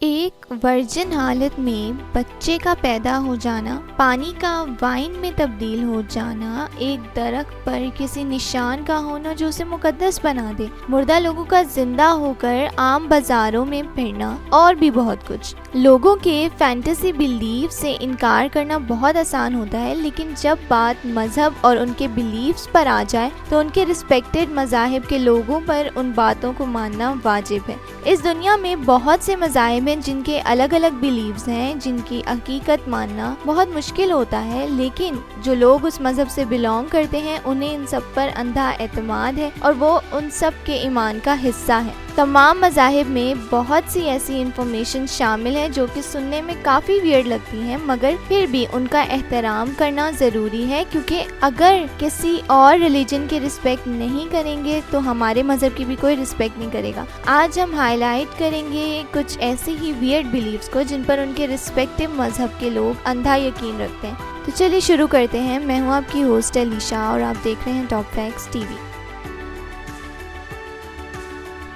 ایک ورجن حالت میں بچے کا پیدا ہو جانا، پانی کا وائن میں تبدیل ہو جانا، ایک درخت پر کسی نشان کا ہونا جو اسے مقدس بنا دے، مردہ لوگوں کا زندہ ہو کر عام بازاروں میں پھرنا، اور بھی بہت کچھ۔ لوگوں کے فینٹیسی بیلیف سے انکار کرنا بہت آسان ہوتا ہے، لیکن جب بات مذہب اور ان کے بیلیفز پر آ جائے تو ان کے رسپیکٹڈ مذاہب کے لوگوں پر ان باتوں کو ماننا واجب ہے۔ اس دنیا میں بہت سے مذاہب ہیں جن کے الگ الگ بیلیفز ہیں، جن کی حقیقت ماننا بہت مشکل ہوتا ہے، لیکن جو لوگ اس مذہب سے بلانگ کرتے ہیں انہیں ان سب پر اندھا اعتماد ہے اور وہ ان سب کے ایمان کا حصہ ہے۔ تمام مذاہب میں بہت سی ایسی انفارمیشن شامل ہے جو کہ سننے میں کافی ویئرڈ لگتی ہیں، مگر پھر بھی ان کا احترام کرنا ضروری ہے، کیونکہ اگر کسی اور ریلیجن کی رسپیکٹ نہیں کریں گے تو ہمارے مذہب کی بھی کوئی رسپیکٹ نہیں کرے گا۔ آج ہم ہائی لائٹ کریں گے کچھ ایسے ہی ویئرڈ بیلیفز کو جن پر ان کے رسپیکٹیو مذہب کے لوگ اندھا یقین رکھتے ہیں۔ تو چلیے شروع کرتے ہیں۔ میں ہوں آپ کی ہوسٹ علیشا اور آپ دیکھ رہے ہیں top facts T V.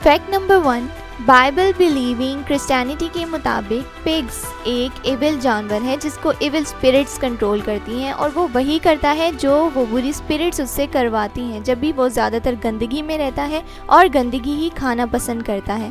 Fact number 1، Bible believing Christianity کے مطابق پگز ایک ایول جانور ہے جس کو ایول اسپرٹس کنٹرول کرتی ہیں، اور وہ وہی کرتا ہے جو وہ بری اسپرٹس اس سے کرواتی ہیں جب بھی وہ زیادہ تر گندگی میں رہتا ہے اور گندگی ہی کھانا پسند کرتا ہے۔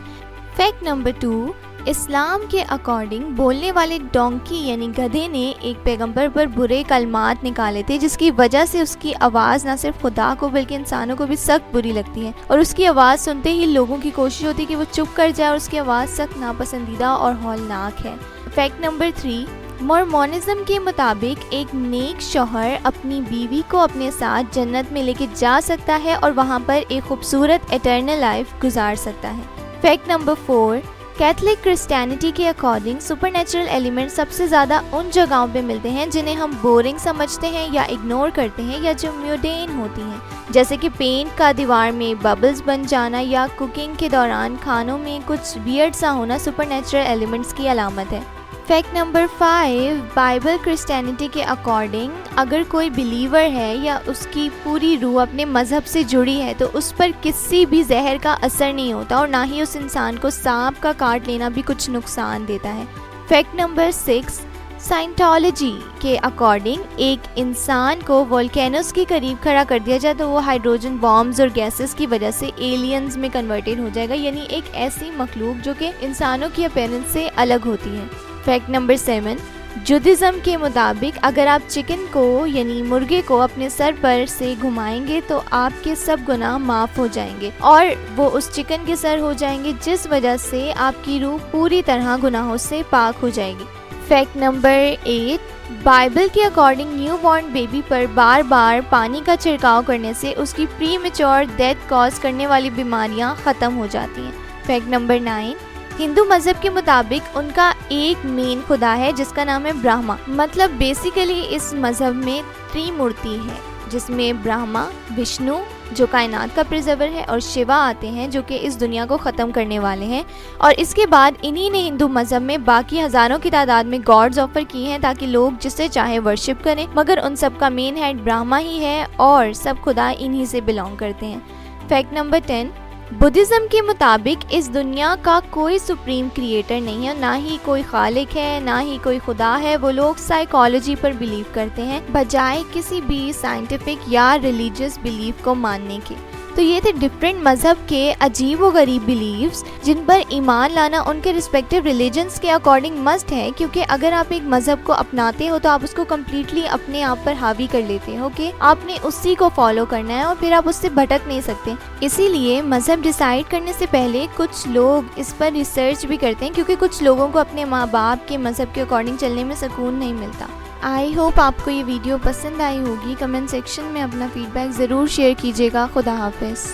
فیکٹ نمبر 2، اسلام کے اکارڈنگ بولنے والے ڈونکی یعنی گدھے نے ایک پیغمبر پر برے کلمات نکالے تھے، جس کی وجہ سے اس کی آواز نہ صرف خدا کو بلکہ انسانوں کو بھی سخت بری لگتی ہے، اور اس کی آواز سنتے ہی لوگوں کی کوشش ہوتی ہے کہ وہ چپ کر جائے، اور اس کی آواز سخت ناپسندیدہ اور ہولناک ہے۔ فیکٹ نمبر 3، مورمونزم کے مطابق ایک نیک شوہر اپنی بیوی کو اپنے ساتھ جنت میں لے کے جا سکتا ہے اور وہاں پر ایک خوبصورت ایٹرنل لائف گزار سکتا ہے۔ فیکٹ نمبر 4، کیتھولک کرسچینٹی کے اکارڈنگ سپر نیچرل ایلیمنٹ سب سے زیادہ ان جگہوں پہ ملتے ہیں جنہیں ہم بورنگ سمجھتے ہیں یا اگنور کرتے ہیں یا جو میوڈین ہوتی ہیں، جیسے کہ پینٹ کا دیوار میں ببلز بن جانا یا کوکنگ کے دوران کھانوں میں کچھ ویئرڈ سا ہونا سپر نیچرل ایلیمنٹس کی علامت ہے۔ فیکٹ نمبر 5، بائبل کرسچینٹی کے اکارڈنگ اگر کوئی بلیور ہے یا اس کی پوری روح اپنے مذہب سے جڑی ہے تو اس پر کسی بھی زہر کا اثر نہیں ہوتا، اور نہ ہی اس انسان کو سانپ کا کاٹ لینا بھی کچھ نقصان دیتا ہے۔ فیکٹ نمبر 6، سائنٹالوجی کے اکارڈنگ ایک انسان کو والکینوز کے قریب کھڑا کر دیا جائے تو وہ ہائیڈروجن بامز اور گیسز کی وجہ سے ایلینز میں کنورٹڈ ہو جائے گا، یعنی ایک ایسی مخلوق جو کہ انسانوں کی اپیرنس سے الگ ہوتی ہے۔ فیکٹ نمبر 7، جودھزم کے مطابق اگر آپ چکن کو یعنی مرغے کو اپنے سر پر سے گھمائیں گے تو آپ کے سب گناہ معاف ہو جائیں گے، اور وہ اس چکن کے سر ہو جائیں گے، جس وجہ سے آپ کی روح پوری طرح گناہوں سے پاک ہو جائے گی۔ فیکٹ نمبر 8، بائبل کے اکارڈنگ نیو بورن بیبی پر بار بار پانی کا چھڑکاؤ کرنے سے اس کی پری میچور ڈیتھ کاز کرنے والی بیماریاں ختم ہو جاتی ہیں۔ فیکٹ نمبر 9، ہندو مذہب کے مطابق ان کا ایک مین خدا ہے جس کا نام ہے برہما، مطلب بیسیکلی اس مذہب میں تری مورتی ہے جس میں برہما، وشنو جو کائنات کا پرزرور ہے اور شیوا آتے ہیں جو کہ اس دنیا کو ختم کرنے والے ہیں، اور اس کے بعد انہی نے ہندو مذہب میں باقی ہزاروں کی تعداد میں گاڈز آفر کی ہیں تاکہ لوگ جسے چاہے ورشپ کریں، مگر ان سب کا مین ہیڈ برہما ہی ہے اور سب خدا انہی سے بلانگ کرتے ہیں۔ فیکٹ نمبر 10، بدھزم کے مطابق اس دنیا کا کوئی سپریم کریٹر نہیں ہے، نہ ہی کوئی خالق ہے، نہ ہی کوئی خدا ہے۔ وہ لوگ سائیکالوجی پر بلیو کرتے ہیں بجائے کسی بھی سائنٹیفک یا ریلیجیس بلیف کو ماننے کے۔ تو یہ تھے ڈفرینٹ مذہب کے عجیب و غریب بلیفز جن پر ایمان لانا ان کے رسپیکٹیو ریلیجنس کے اکارڈنگ مسٹ ہے، کیونکہ اگر آپ ایک مذہب کو اپناتے ہو تو آپ اس کو کمپلیٹلی اپنے آپ پر حاوی کر لیتے ہو کہ آپ نے اسی کو فالو کرنا ہے اور پھر آپ اس سے بھٹک نہیں سکتے۔ اسی لیے مذہب ڈیسائیڈ کرنے سے پہلے کچھ لوگ اس پر ریسرچ بھی کرتے ہیں، کیونکہ کچھ لوگوں کو اپنے ماں باپ کے مذہب کے اکارڈنگ چلنے میں سکون نہیں ملتا۔ آئی ہوپ آپ کو یہ ویڈیو پسند آئی ہوگی۔ کمنٹ سیکشن میں اپنا فیڈ بیک ضرور شیئر کیجیے گا۔ خدا حافظ۔